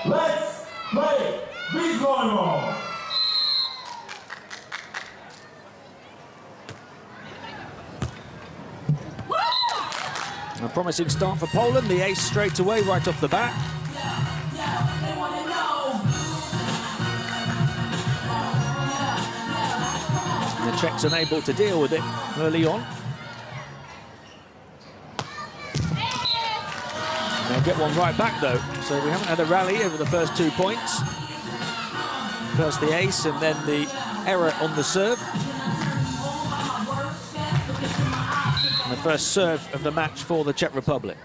Let's play beach volleyball. A promising start for Poland, the ace straight away, right off the bat. And the Czechs unable to deal with it early on. They'll get one right back though, so we haven't had a rally over the first 2 points. First the ace and then the error on the serve. And the first serve of the match for the Czech Republic.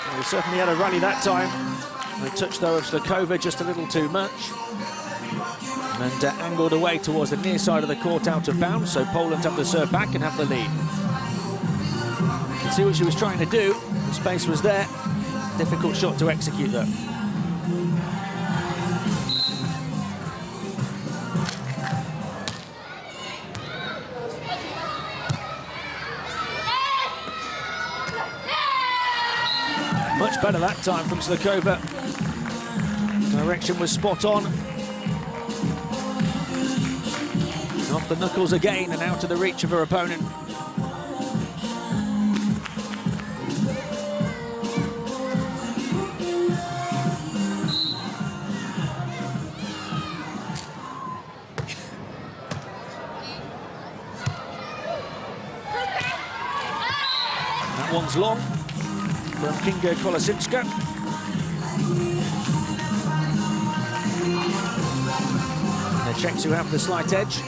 Well, we certainly had a rally that time. The touch though of Slukova just a little too much. And angled away towards the near side of the court out of bounds, so Poland have the serve back and have the lead. You can see what she was trying to do. The space was there. Difficult shot to execute though. Much better that time from Slukova. Direction was spot on. Off the knuckles again and out of the reach of her opponent. That one's long from Kolosinska. The Czechs who have the slight edge.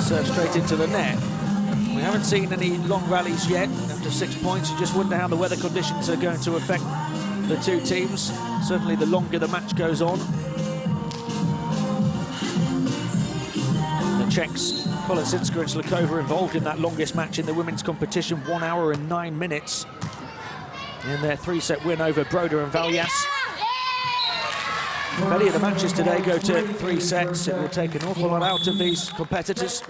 Serve straight into the net. We haven't seen any long rallies yet. After 6 points, you just wonder how the weather conditions are going to affect the two teams. Certainly the longer the match goes on. The Czechs, Kolosinska and Slukova, involved in that longest match in the women's competition, 1 hour and 9 minutes. In their 3-set win over Broda and Valjaz. If any of the matches today go to 3 sets, it will take an awful lot out of these competitors.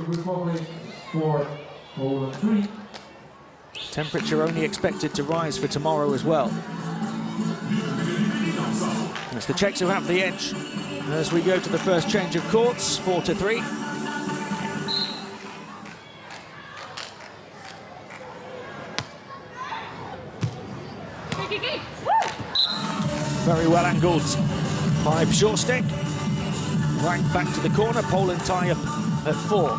Temperature only expected to rise for tomorrow as well. It's the Czechs who have the edge as we go to the first change of courts, 4-3. Very well angled by Brzostek. Right back to the corner. Poland tie up at 4.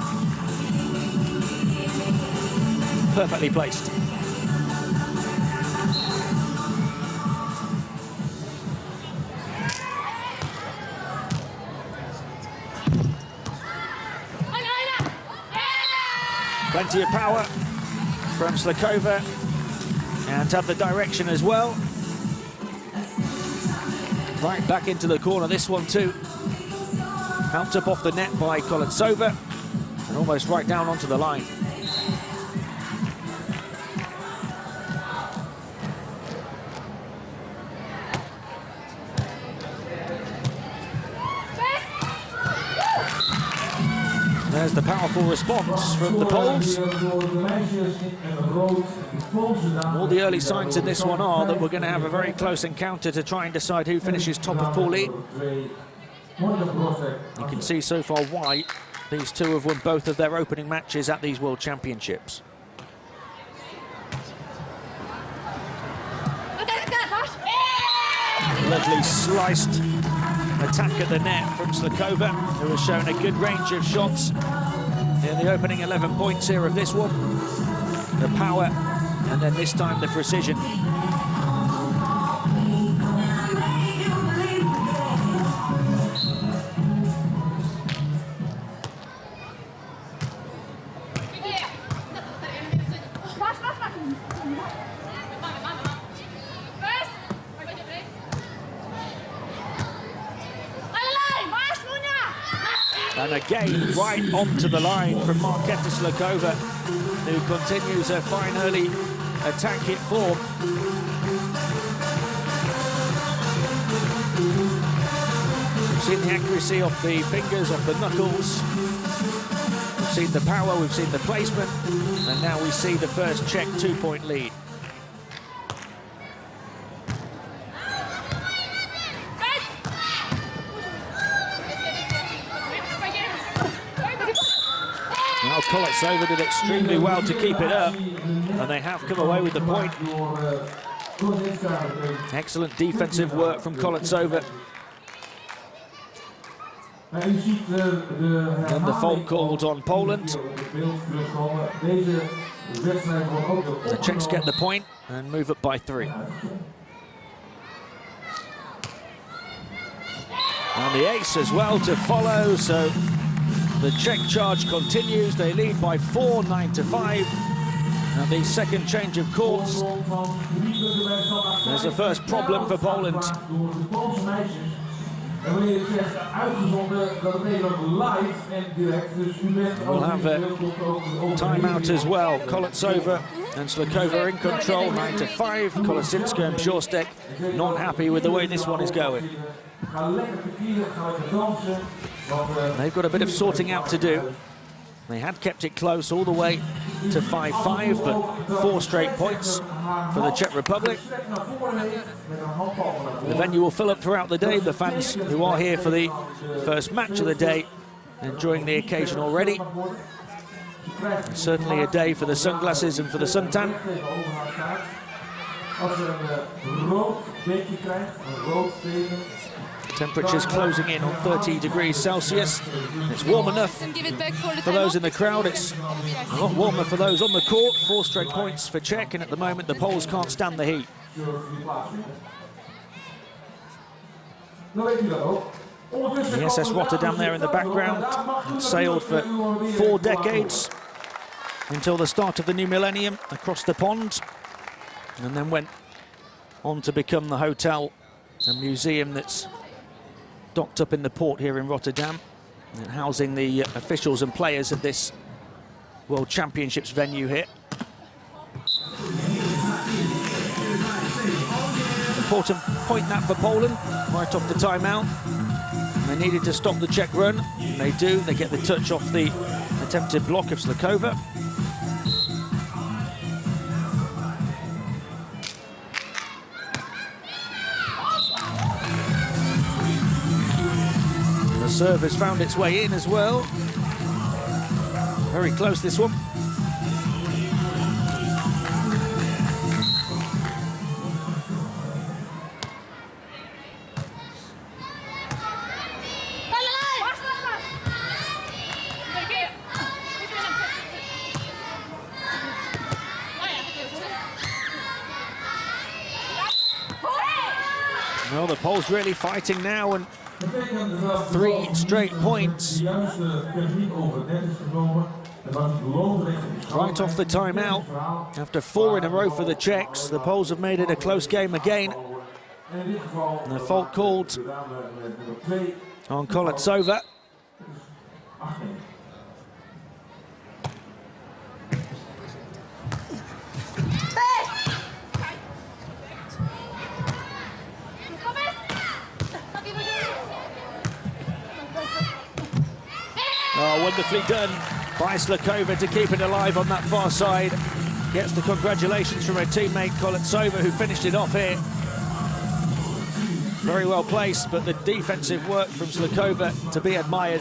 Perfectly placed. Plenty of power from Slukova, and have the direction as well. Right back into the corner, this one too. Helped up off the net by Kolocova, and almost right down onto the line. There's the powerful response from the Poles. All the early signs in this one are that we're going to have a very close encounter to try and decide who finishes top of Pool E. You can see so far why these two have won both of their opening matches at these World Championships. Lovely sliced attack at the net from Slukova, who has shown a good range of shots in the opening 11 points here of this one. The power, and then this time the precision. And again, right onto the line from Marketa Slukova, who continues her fine early attack hit form. We've seen the accuracy of the fingers, of the knuckles. We've seen the power, we've seen the placement, and now we see the first Czech 2-point lead. Now Kolocova did extremely well to keep it up, and they have come away with the point. Excellent defensive work from Kolocova. And the fault called on Poland. The Czechs get the point and move up by 3. And the ace as well to follow, so the Czech charge continues. They lead by 4, 9-5. And the second change of course. There's the first problem for Poland. We'll have a timeout as well. Kolocova and Slukova in control, 9-5. Kolosinska and Brzostek not happy with the way this one is going. They've got a bit of sorting out to do. They had kept it close all the way to 5-5, but 4 straight points for the Czech Republic. The venue will fill up throughout the day. The fans who are here for the first match of the day enjoying the occasion already. Certainly a day for the sunglasses and for the suntan. Temperatures closing in on 30 degrees Celsius. It's warm enough for those in the crowd. It's a lot warmer for those on the court. 4 straight points for Czech, and at the moment the Poles can't stand the heat. The SS Rotterdam there in the background. It sailed for 4 decades until the start of the new millennium across the pond, and then went on to become the hotel and museum that's docked up in the port here in Rotterdam and housing the officials and players of this World Championships venue here. Important point that for Poland, right off the timeout. They needed to stop the Czech run, and they do. They get the touch off the attempted block of Slukova. The serve has found its way in as well. Very close, this one. Well, the Poles really fighting now, and 3 straight points. Right off the timeout, after 4 in a row for the Czechs, the Poles have made it a close game again. And the fault called on Kolocova. Oh, wonderfully done by Slukova to keep it alive on that far side. Gets the congratulations from her teammate Kolocova, who finished it off here. Very well placed, but the defensive work from Slukova to be admired.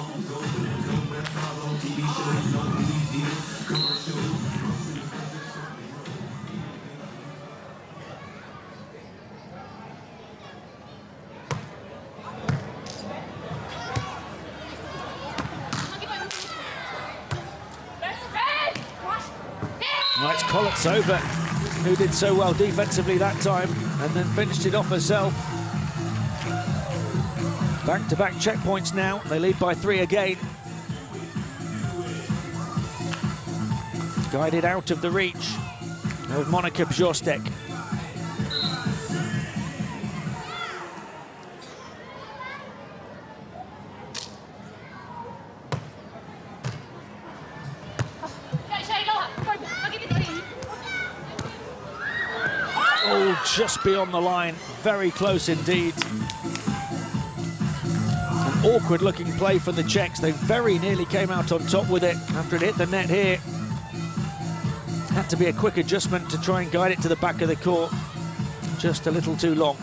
Well, it's Kolocova who did so well defensively that time and then finished it off herself. Back-to-back checkpoints now. They lead by 3 again. Guided out of the reach of Monika Brzostek. Oh, just beyond the line. Very close indeed. An awkward-looking play for the Czechs. They very nearly came out on top with it after it hit the net here. Had to be a quick adjustment to try and guide it to the back of the court. Just a little too long.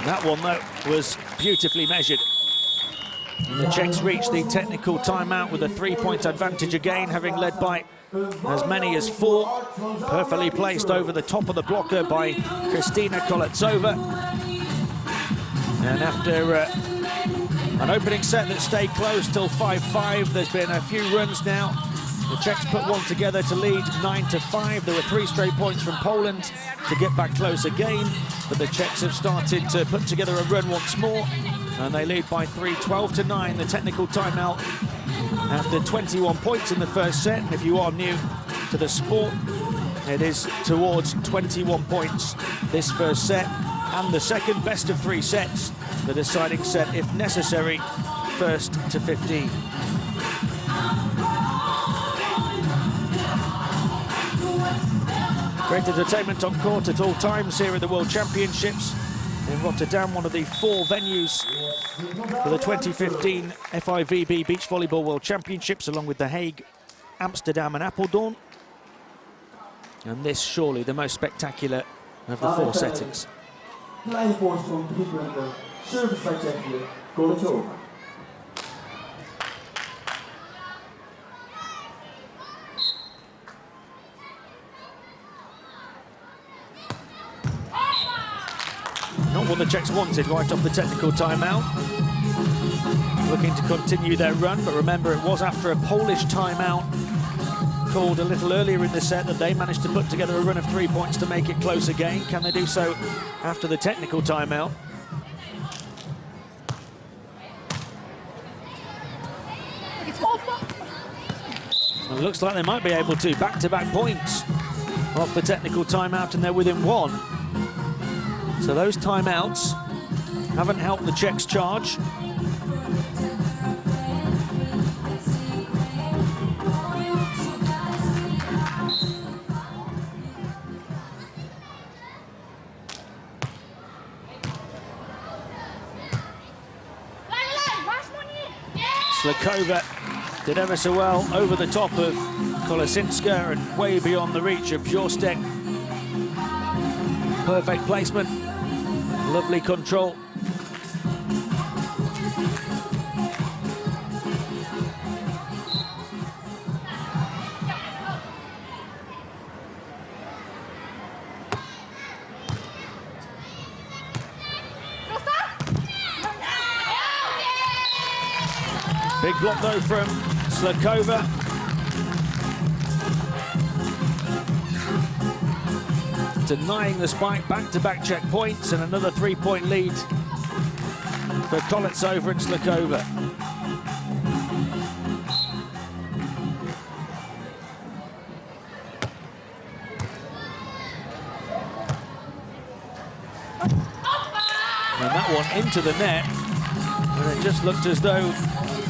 That one, though, was beautifully measured. And the Czechs reached the technical timeout with a 3-point advantage again, having led by as many as 4. Perfectly placed over the top of the blocker by Kolocova. And after an opening set that stayed close till 5-5, there's been a few runs now. The Czechs put one together to lead 9-5. There were 3 straight points from Poland to get back close again, but the Czechs have started to put together a run once more, and they lead by 3, 12-9. The technical timeout after 21 points in the first set. And if you are new to the sport, it is towards 21 points this first set, and the second best of 3 sets, the deciding set if necessary, first to 15. Great entertainment on court at all times here at the World Championships in Rotterdam, one of the 4 venues for the 2015 FIVB Beach Volleyball World Championships, along with The Hague, Amsterdam and Apeldoorn. And this surely the most spectacular of the 4 settings. Service by Kolocova. Not what the Czechs wanted right off the technical timeout. Looking to continue their run, but remember it was after a Polish timeout called a little earlier in the set that they managed to put together a run of 3 points to make it close again. Can they do so after the technical timeout? It looks like they might be able to. Back-to-back points off the technical timeout, and they're within 1. So those timeouts haven't helped the Czechs charge. Slukova did ever so well over the top of Kolosinska and way beyond the reach of Brzostek. Perfect placement, lovely control. Big block though from Slukova. Denying the spike, back-to-back check points, and another 3-point lead for Kolocova and Slukova. And that one into the net, and it just looked as though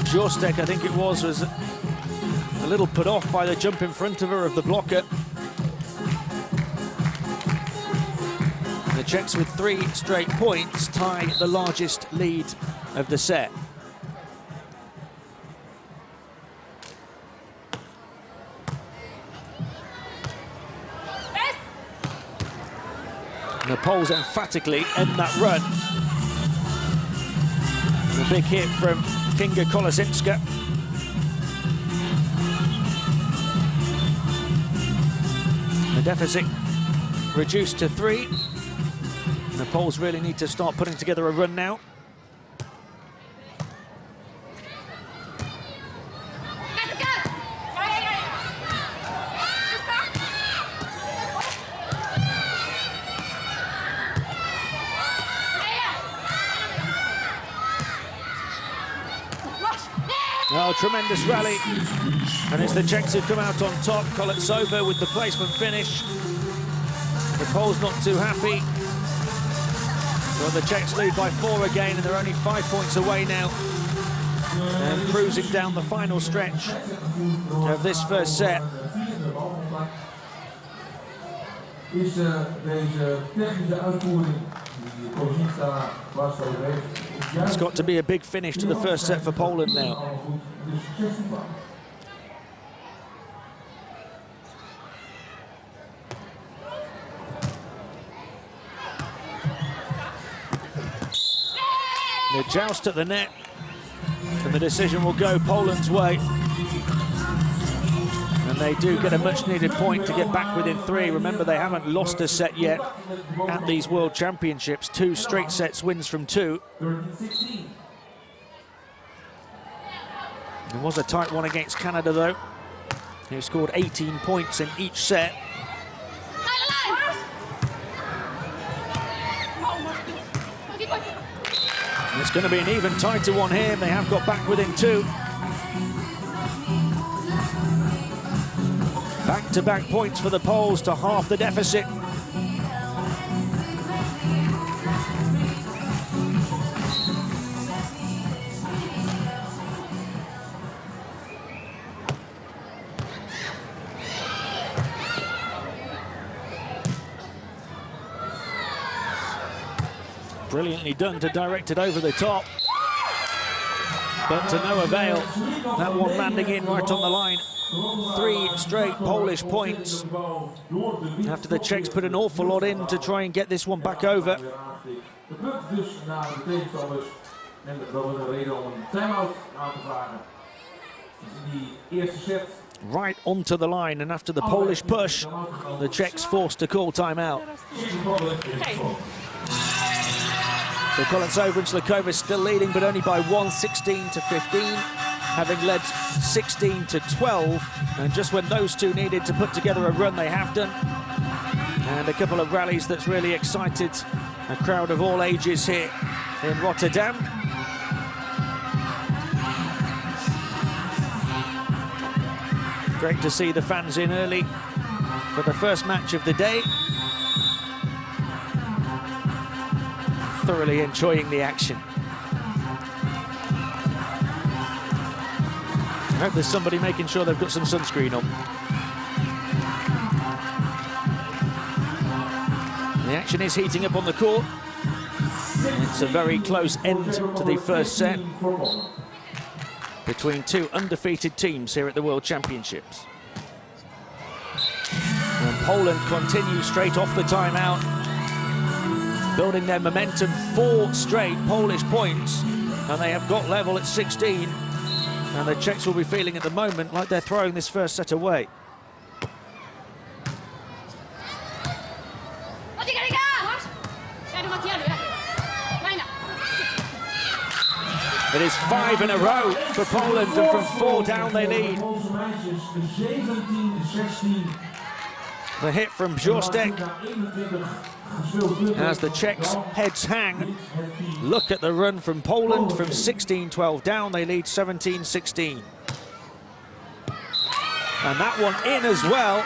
Brzostek, I think it was a little put off by the jump in front of her of the blocker. The Czechs with 3 straight points tie the largest lead of the set. And the Poles emphatically end that run. And a big hit from Kolosinska. The deficit reduced to 3. And the Poles really need to start putting together a run now. Oh, tremendous rally. And it's the Czechs who come out on top. Kolocova with the placement finish. The Poles not too happy. Well, the Czechs lead by 4 again, and they're only 5 points away now. And cruising down the final stretch of this first set. It's got to be a big finish to the first set for Poland now. The joust at the net, and the decision will go Poland's way. And they do get a much-needed point to get back within 3. Remember, they haven't lost a set yet at these World Championships. 2 straight sets wins from 2. It was a tight one against Canada, though, who scored 18 points in each set. And it's going to be an even tighter one here. They have got back within 2. Back-to-back points for the Poles to half the deficit. Brilliantly done to direct it over the top, but to no avail. That one landing in right on the line. 3 straight Polish points after the Czechs put an awful lot in to try and get this one back over. Right onto the line, and after the Polish push, the Czechs forced to call timeout. So Kolocova and Slukova still leading, but only by 1, 16-15, having led 16-12. And just when those two needed to put together a run, they have done. And a couple of rallies that's really excited a crowd of all ages here in Rotterdam. Great to see the fans in early for the first match of the day. Thoroughly enjoying the action. I hope there's somebody making sure they've got some sunscreen on. The action is heating up on the court. It's a very close end to the first set between 2 undefeated teams here at the World Championships. And Poland continues straight off the timeout, building their momentum. 4 straight Polish points, and they have got level at 16. And the Czechs will be feeling at the moment like they're throwing this first set away. It is 5 in a row for Poland, and from 4 down they lead. The hit from Brzostek as the Czechs' heads hang. Look at the run from Poland. From 16-12 down, they lead 17-16. And that one in as well,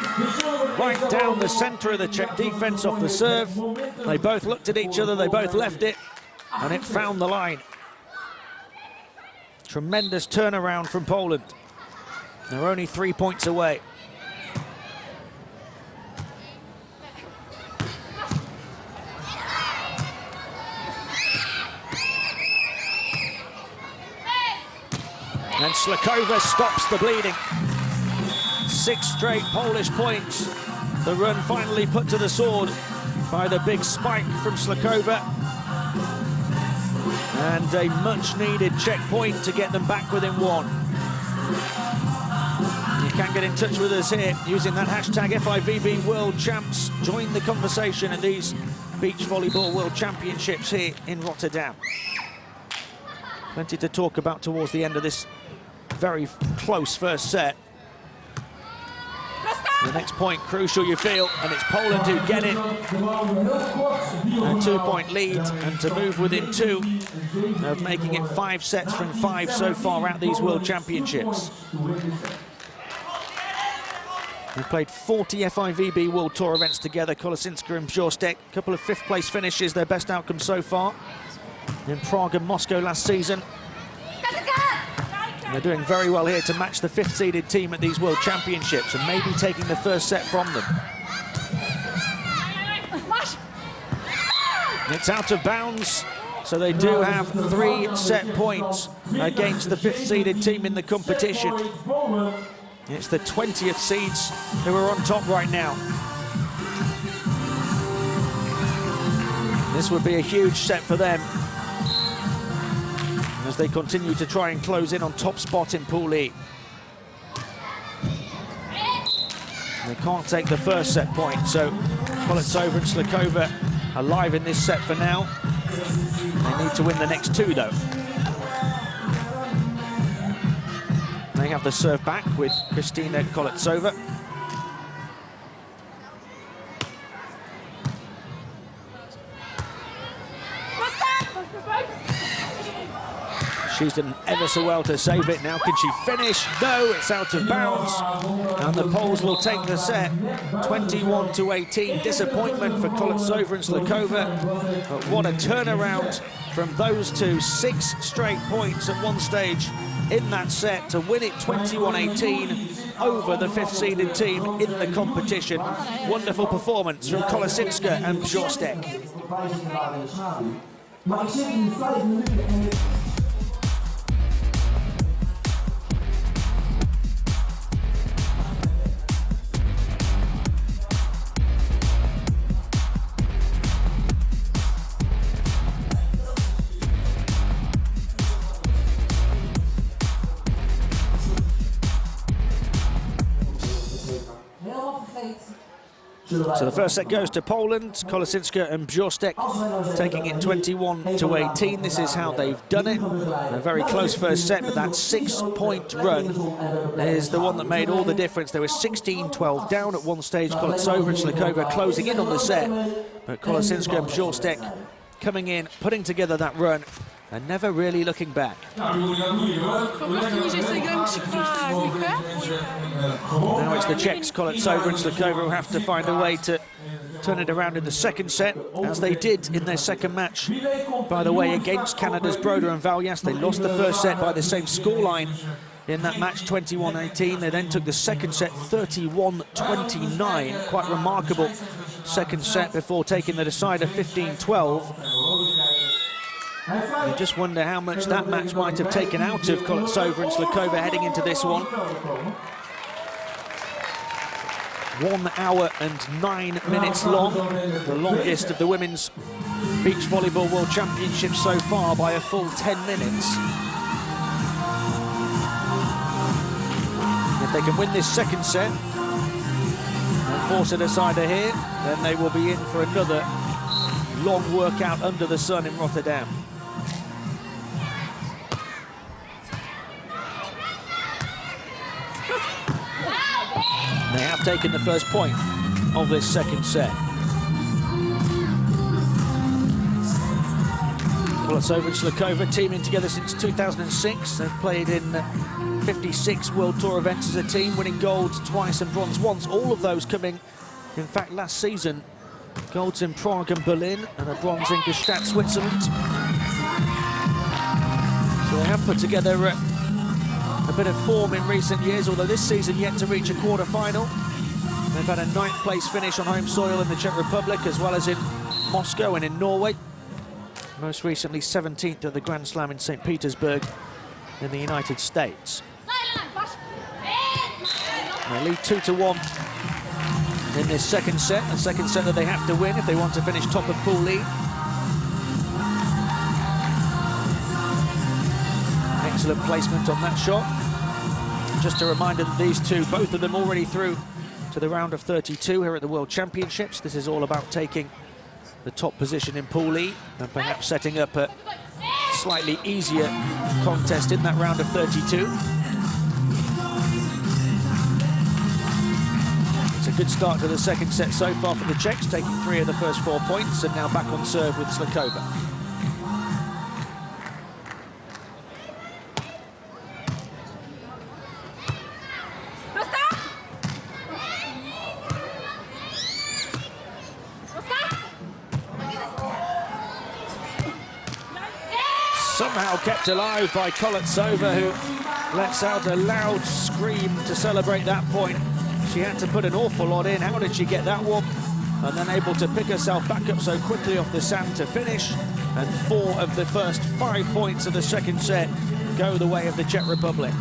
right down the centre of the Czech defence off the serve. They both looked at each other, they both left it, and it found the line. Tremendous turnaround from Poland. They're only 3 points away. And Slukova stops the bleeding. 6 straight Polish points. The run finally put to the sword by the big spike from Slukova. And a much-needed checkpoint to get them back within 1. You can get in touch with us here using that hashtag FIVB World Champs. Join the conversation at these Beach Volleyball World Championships here in Rotterdam. Plenty to talk about towards the end of this very close first set. The next point crucial, you feel, and it's Poland who get it. A 2-point lead, and to move within 2 of making it 5 sets from 5 so far at these World Championships. They've played 40 FIVB World Tour events together, Kolosinska and Brzostek. A couple of fifth-place finishes, their best outcome so far in Prague and Moscow last season. And they're doing very well here to match the fifth-seeded team at these World Championships and maybe taking the first set from them. It's out of bounds, so they do have 3 set points against the fifth-seeded team in the competition. It's the 20th seeds who are on top right now. This would be a huge set for them as they continue to try and close in on top spot in Pool E. They can't take the first set point, so Kolocova and Slukova alive in this set for now. They need to win the next 2, though. They have the serve back with Kristina Kolocova. She's done ever so well to save it. Now can she finish? No, it's out of bounds. And the Poles will take the set. 21-18. Disappointment for Kolocova and Slukova. But what a turnaround from those two. 6 straight points at one stage in that set to win it 21-18 over the fifth-seeded team in the competition. Wonderful performance from Kolosinska and Brzostek. So the first set goes to Poland. Kolosinska and Brzostek taking it 21-18. This is how they've done it. A very close first set, but that 6-point run is the one that made all the difference. They were 16-12 down at one stage. Kolocova and Slukova closing in on the set, but Kolosinska and Brzostek coming in, putting together that run, and never really looking back. Now it's the Czechs, Kolocova and Slukova, who have to find a way to turn it around in the second set, as they did in their second match, by the way, against Canada's Broder and Valyas. They lost the first set by the same scoreline in that match, 21-18. They then took the second set, 31-29. Quite remarkable second set before taking the decider, 15-12. You just wonder how much that match might have taken out of Kolocova and Slukova heading into this one. 1 hour and 9 minutes long, the longest of the Women's Beach Volleyball World Championships so far by a full 10 minutes. If they can win this second set and force a decider here, then they will be in for another long workout under the sun in Rotterdam. They have taken the first point of this second set. Kolocova and Slukova teaming together since 2006. They've played in 56 World Tour events as a team, winning gold twice and bronze once. All of those coming, in fact, last season, golds in Prague and Berlin and a bronze in Gstaad, Switzerland. So they have put together a bit of form in recent years, although this season yet to reach a quarter-final. They've had a 9th place finish on home soil in the Czech Republic, as well as in Moscow and in Norway. Most recently 17th at the Grand Slam in St. Petersburg in the United States. They lead 2-1 in this second set, a second set that they have to win if they want to finish top of Pool E. Excellent placement on that shot. Just a reminder that these two, both of them already through to the round of 32 here at the World Championships. This is all about taking the top position in Pool E and perhaps setting up a slightly easier contest in that round of 32. It's a good start to the second set so far for the Czechs, taking 3 of the first 4 points, and now back on serve with Slukova. somehow kept alive by Kolocova, who lets out a loud scream to celebrate that point. She had to put an awful lot in. How did she get that one? And then able to pick herself back up so quickly off the sand to finish. And 4 of the first 5 points of the second set go the way of the Czech Republic.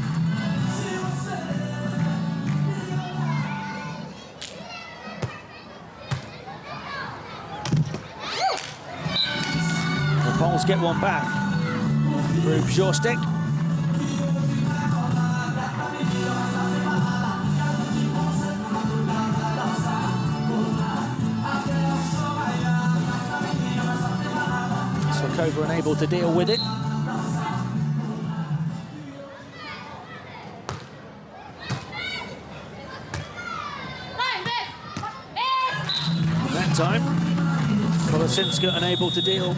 The Poles get one back through Brzostek. Slukova unable to deal with it. That time, Kolosinska unable to deal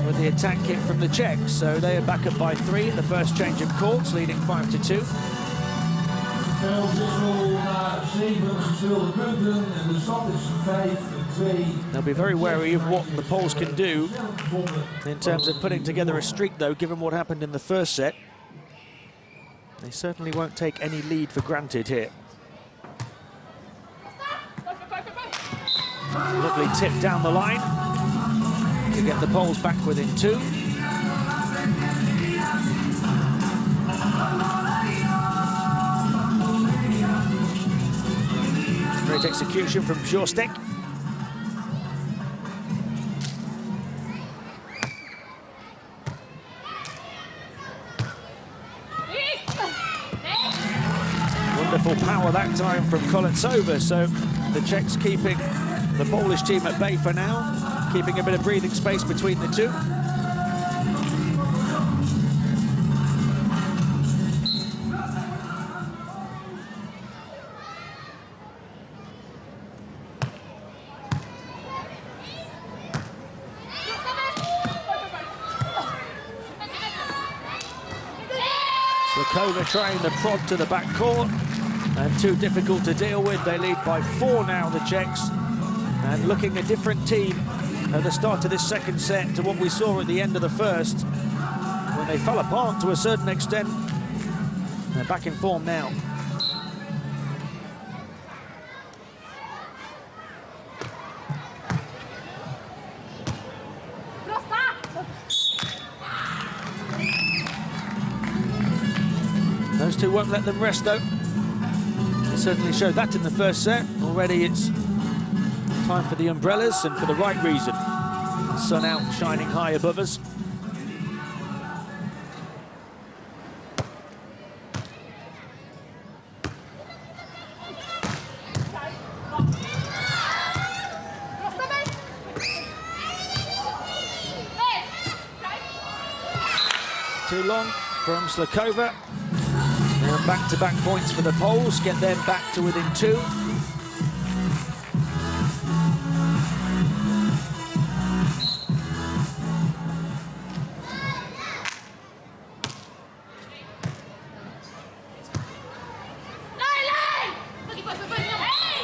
with the attack hit from the Czechs, so they are back up by 3 in the first change of courts, leading 5-2. They'll be very wary of what the Poles can do in terms of putting together a streak, though, given what happened in the first set. They certainly won't take any lead for granted here. Lovely tip down the line to get the Poles back within 2. Great execution from Brzostek. Wonderful power that time from Kolocova, so the Czechs keeping the Polish team at bay for now, keeping a bit of breathing space between the two. Slukova trying the prod to the back court, and too difficult to deal with. They lead by 4 now, the Czechs, and looking a different team at the start of this second set to what we saw at the end of the first, when they fell apart to a certain extent. They're back in form now. Those two won't let them rest, though. They certainly showed that in the first set. Already it's time for the umbrellas, and for the right reason. The sun out, shining high above us. Too long from Slukova. Now back-to-back points for the Poles, get them back to within 2.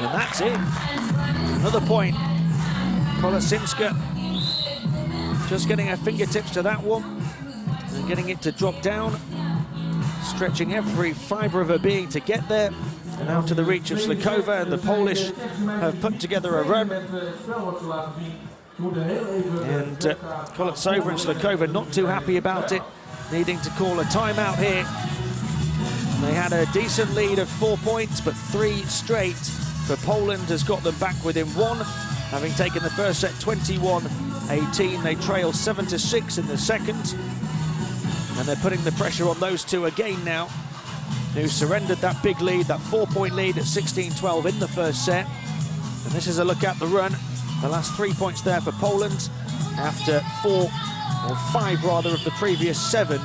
And that's it. Another point. Kolosinska just getting her fingertips to that one and getting it to drop down, stretching every fibre of her being to get there, and out to the reach of Slukova, and the Polish have put together a run. And Kolocova and Slukova not too happy about it, needing to call a timeout here. They had a decent lead of 4 points, but 3 straight for Poland has got them back within 1, having taken the first set 21-18. They trail 7-6 in the second, and they're putting the pressure on those two again now, who surrendered that big lead, that 4-point lead at 16-12 in the first set. And this is a look at the run. The last 3 points there for Poland after 4, or 5 rather, of the previous 7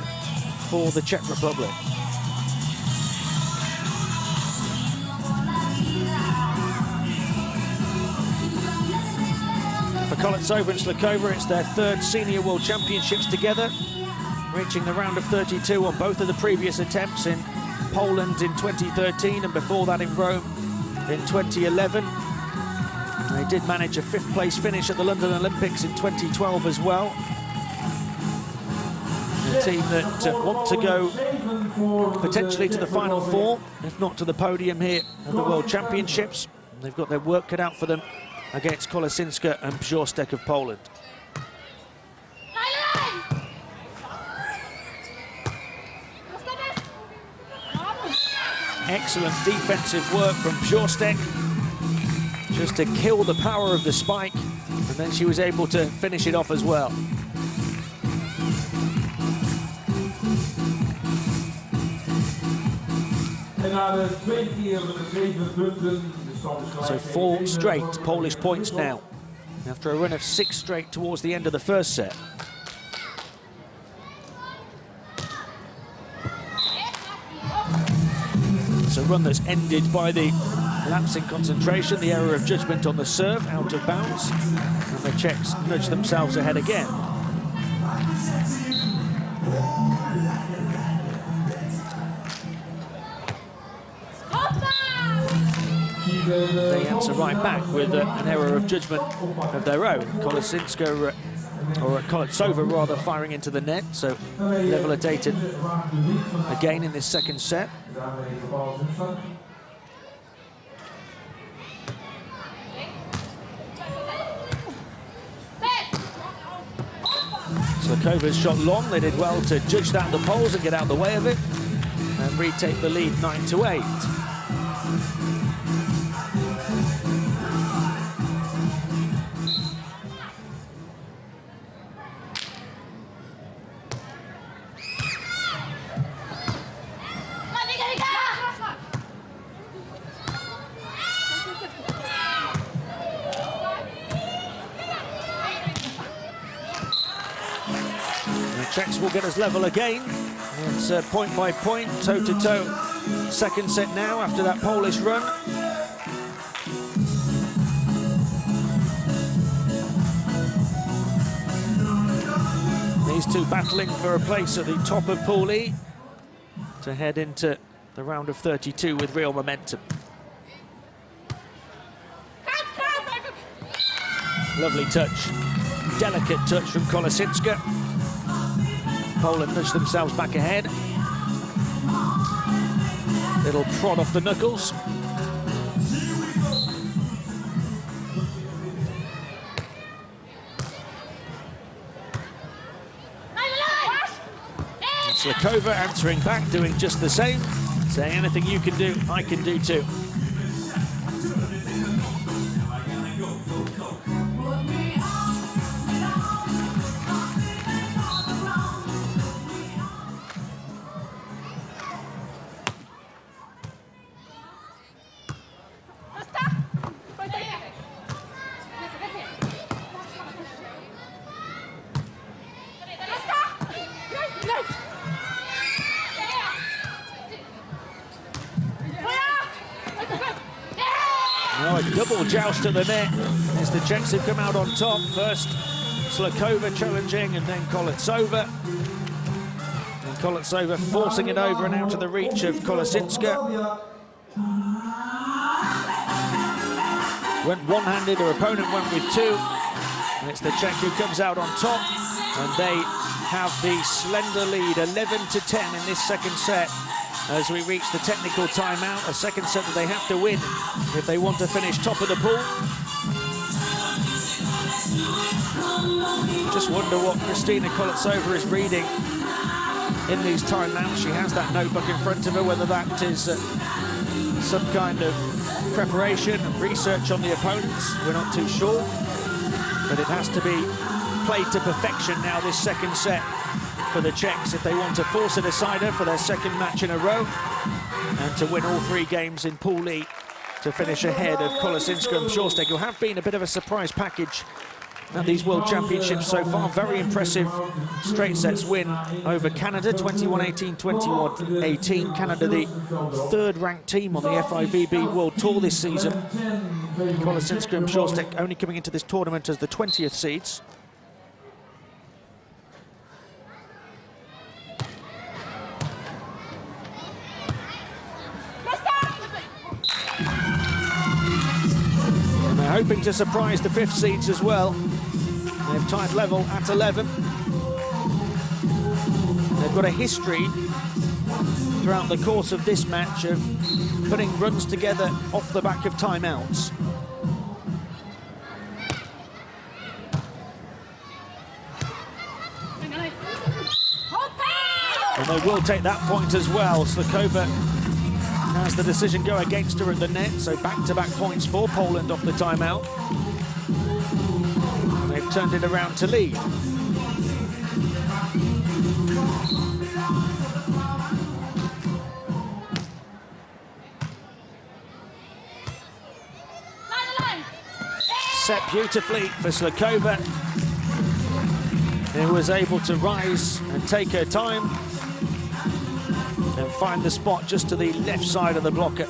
for the Czech Republic. For Kolocova and Slukova, it's their 3rd senior world championships together, reaching the round of 32 on both of the previous attempts, in Poland in 2013 and before that in Rome in 2011. They did manage a 5th place finish at the London Olympics in 2012 as well. team that want to go potentially to the Final Four, if not to the podium here at the World Championships. They've got their work cut out for them against Kolosinska and Brzostek of Poland. Excellent defensive work from Brzostek, just to kill the power of the spike, and then she was able to finish it off as well. So 4 straight Polish points now, after a run of 6 straight towards the end of the first set. It's a run that's ended by the lapse in concentration, the error of judgment on the serve, out of bounds, and the Czechs nudge themselves ahead again. They answer right back with an error of judgment of their own. Kolosinska, or Kolocova rather, firing into the net, so level at 8 again in this second set. Slukova's shot long. They did well to judge that at the poles and get out of the way of it and retake the lead 9-8. Czechs will get us level again. It's point by point, toe-to-toe. Second set now after that Polish run. These two battling for a place at the top of Pool E to head into the round of 32 with real momentum. Lovely touch, delicate touch from Kolosinska. Poland nudge themselves back ahead. Little prod off the knuckles. And Slukova answering back, doing just the same, saying anything you can do, I can do too. Oh, a double joust at the net as the Czechs have come out on top. First Slukova challenging and then Kolocova. And Kolocova forcing it over and out of the reach of Kolosinska. Went one-handed, her opponent went with 2. And it's the Czech who comes out on top. And they have the slender lead, 11-10 in this second set, as we reach the technical timeout, a second set that they have to win if they want to finish top of the pool. Just wonder what Kristina Kolocova is reading in these timeouts. She has that notebook in front of her, whether that is some kind of preparation and research on the opponents, we're not too sure. But it has to be played to perfection now, this second set, for the Czechs if they want to force a decider for their second match in a row and to win all 3 games in Pool E to finish ahead of Kolosinska and Brzostek, who have been a bit of a surprise package at these World Championships so far. Very impressive straight sets win over Canada, 21-18, 21-18. Canada, the 3rd ranked team on the FIVB World Tour this season. Kolosinska and Brzostek only coming into this tournament as the 20th seeds. Hoping to surprise the 5th seeds as well. They've tied level at 11. they've got a history throughout the course of this match of putting runs together off the back of timeouts. And they will take that point as well. Slukova has the decision go against her at the net, so back-to-back points for Poland off the timeout. They've turned it around to lead. Set beautifully for Slukova, who was able to rise and take her time and find the spot just to the left side of the blocker.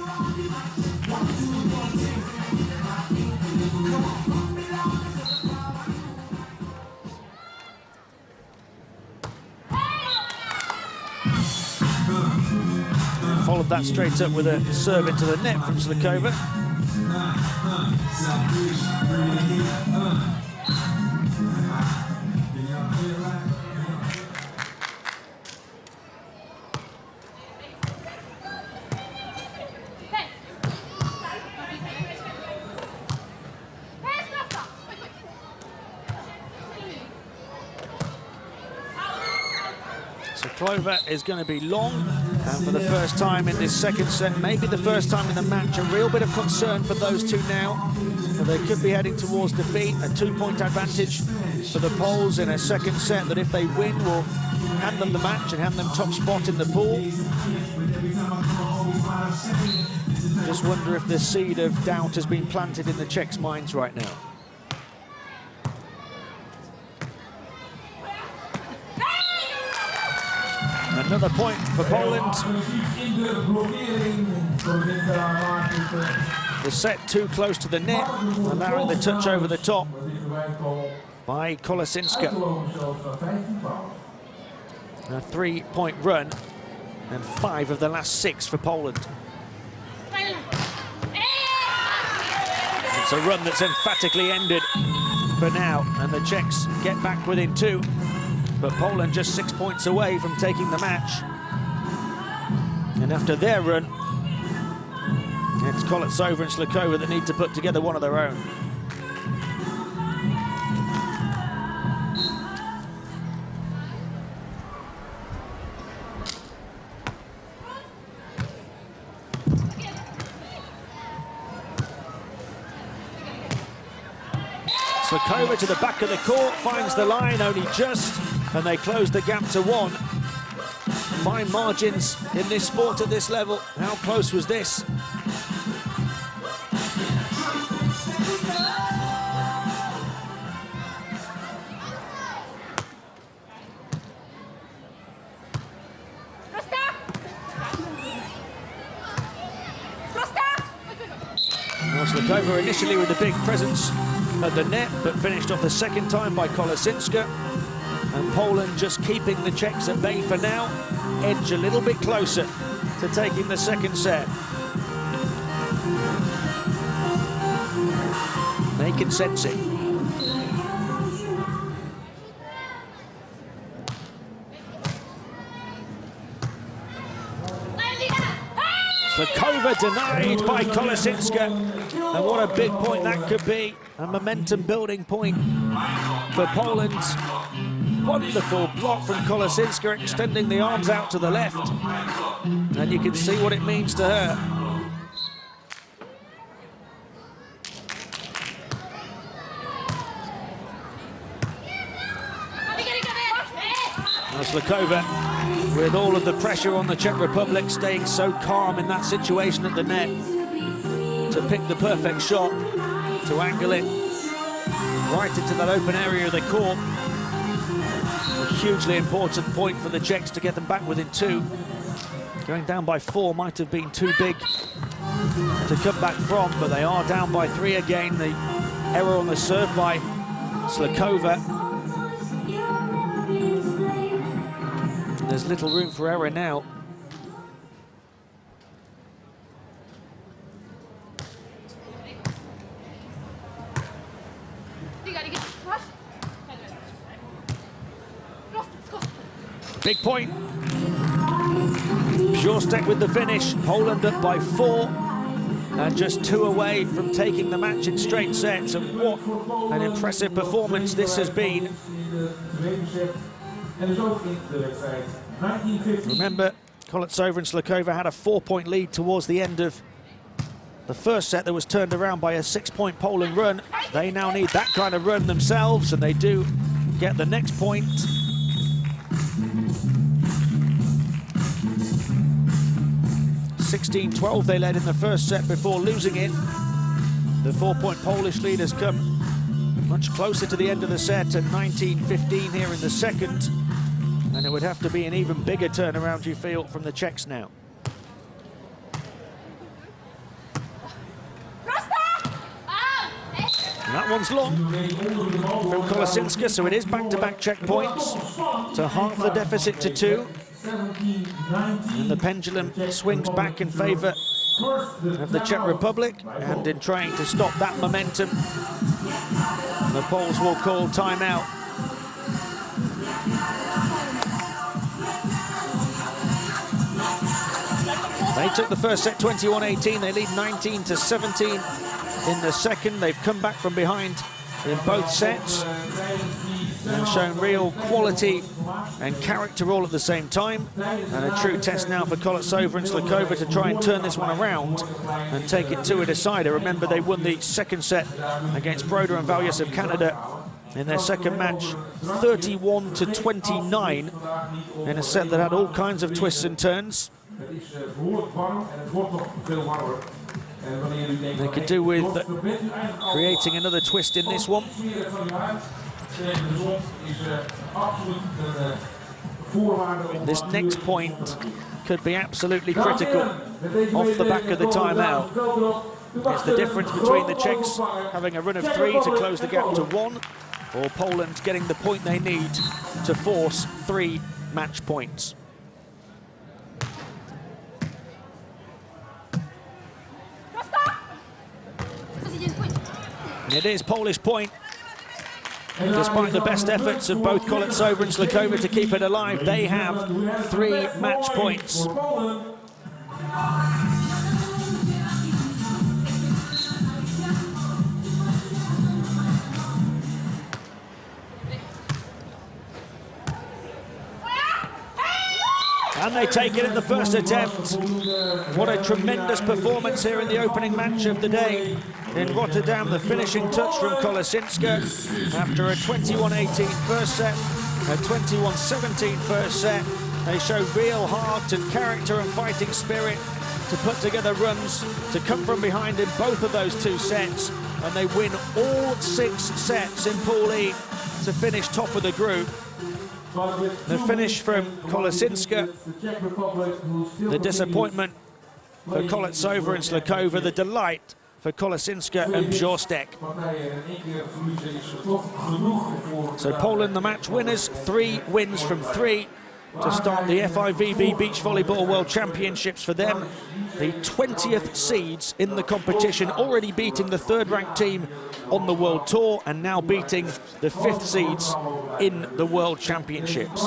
Followed that straight up with a serve into the net from Slukova. Slukova is going to be long, and for the first time in this second set, maybe the first time in the match, a real bit of concern for those two now. So they could be heading towards defeat, a 2-point advantage for the Poles in a second set that if they win will hand them the match and hand them top spot in the pool. Just wonder if the seed of doubt has been planted in the Czechs' minds right now. Another point for Poland. The set too close to the net, allowing the touch over the top by Kolosinska. A 3-point run and 5 of the last 6 for Poland. It's a run that's emphatically ended for now, and the Czechs get back within 2. But Poland just 6 points away from taking the match. And after their run, it's Kolocova and Slukova that need to put together one of their own. Slukova to the back of the court, finds the line only just, and they close the gap to 1. Fine margins in this sport at this level. How close was this? Well, Slukova initially with a big presence at the net, but finished off the second time by Kolosinska. And Poland just keeping the Czechs at bay for now, edge a little bit closer to taking the second set. They can sense it. Slukova denied by Kolosinska. And what a big point that could be. A momentum building point for Poland. Wonderful block from Kolosinska, extending the arms out to the left. And you can see what it means to her. Now Slukova, with all of the pressure on the Czech Republic, staying so calm in that situation at the net to pick the perfect shot, to angle it right into that open area of the court. A hugely important point for the Czechs to get them back within 2. Going down by 4 might have been too big to come back from, but they are down by 3 again. The error on the serve by Slukova. There's little room for error now. Big point. Brzostek with the finish. Poland up by 4 and just 2 away from taking the match in straight sets. And what an impressive performance this has been. Remember, Kolocova and Slukova had a 4-point lead towards the end of the first set that was turned around by a 6-point Poland run. They now need that kind of run themselves, and they do get the next point. (16-12) they led in the first set before losing it. The 4-point Polish lead has come much closer to the end of the set at 19-15 here in the second. And it would have to be an even bigger turnaround, you feel, from the Czechs now. And that one's long from Kolosinska, so it is back-to-back Czech points to half the deficit to 2. And the pendulum swings back in favour of the Czech Republic, and in trying to stop that momentum, the Poles will call timeout. They took the first set 21-18, they lead 19-17 in the second. They've come back from behind in both sets and shown real quality and character all at the same time. And a true test now for Kolocova and Slukova to try and turn this one around and take it to a decider. Remember, they won the second set against Broder and Valius of Canada in their second match 31-29 in a set that had all kinds of twists and turns. They could do with creating another twist in this one. This next point could be absolutely critical off the back of the timeout. It's the difference between the Czechs having a run of 3 to close the gap to 1, or Poland getting the point they need to force 3 match points. It is Polish point. Despite the best efforts of both Kolocova and Slukova to keep it alive, they have 3 match points. And they take it in the first attempt. What a tremendous performance here in the opening match of the day in Rotterdam. The finishing touch from Kolosinska after a 21-18 first set, a 21-17 first set. They show real heart and character and fighting spirit to put together runs, to come from behind in both of those 2 sets. And they win all 6 sets in Pool E to finish top of the group. The finish from Kolosinska, the disappointment for Kolocova and Slukova, the delight for Kolosinska and Brzostek. So Poland, the match winners, 3 wins from 3 to start the FIVB Beach Volleyball World Championships for them. The 20th seeds in the competition, already beating the 3rd-ranked team on the World Tour and now beating the 5th seeds in the World Championships.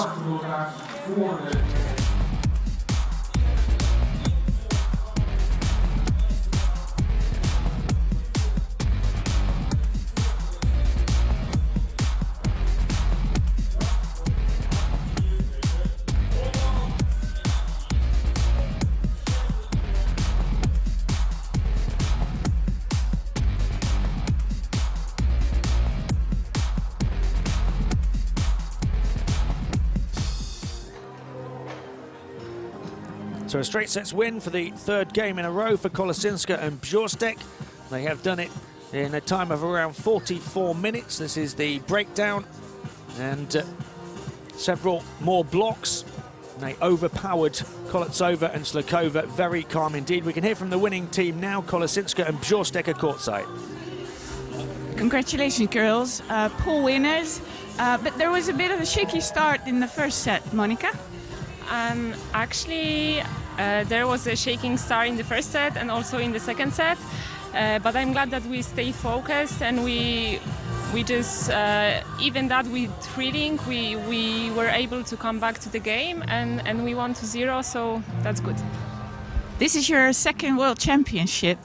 So a straight sets win for the 3rd game in a row for Kolosinska and Brzostek. They have done it in a time of around 44 minutes. This is the breakdown, and several more blocks. They overpowered Kolocova and Slukova, very calm indeed. We can hear from the winning team now. Kolosinska and Brzostek are courtside. Congratulations, girls. Pool winners. But there was a bit of a shaky start in the first set, Monica. Actually, there was a shaking start in the first set and also in the second set, but I'm glad that we stay focused and we we just, even that with thrilling, we were able to come back to the game and we won 2-0, so that's good. This is your second World Championship.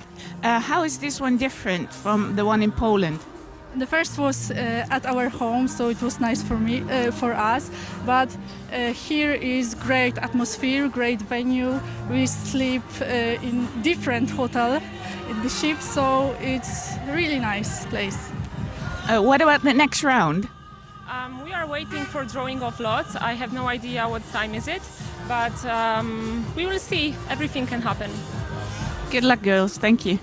How is this one different from the one in Poland? The first was at our home, so it was nice for us. But here is great atmosphere, great venue. We sleep in different hotel in the ship, so it's a really nice place. What about the next round? We are waiting for drawing of lots. I have no idea what time is it, but we will see. Everything can happen. Good luck, girls. Thank you.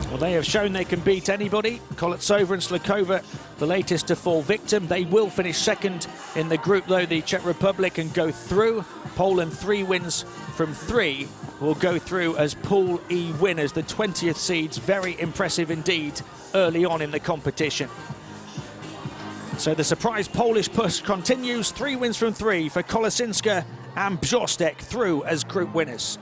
Well, they have shown they can beat anybody. Kolocova and Slukova, the latest to fall victim. They will finish second in the group, though, the Czech Republic, and go through. Poland, 3 wins from 3, will go through as Pool E winners. The 20th seeds, very impressive indeed early on in the competition. So the surprise Polish push continues. 3 wins from 3 for Kolosinska and Brzostek through as group winners.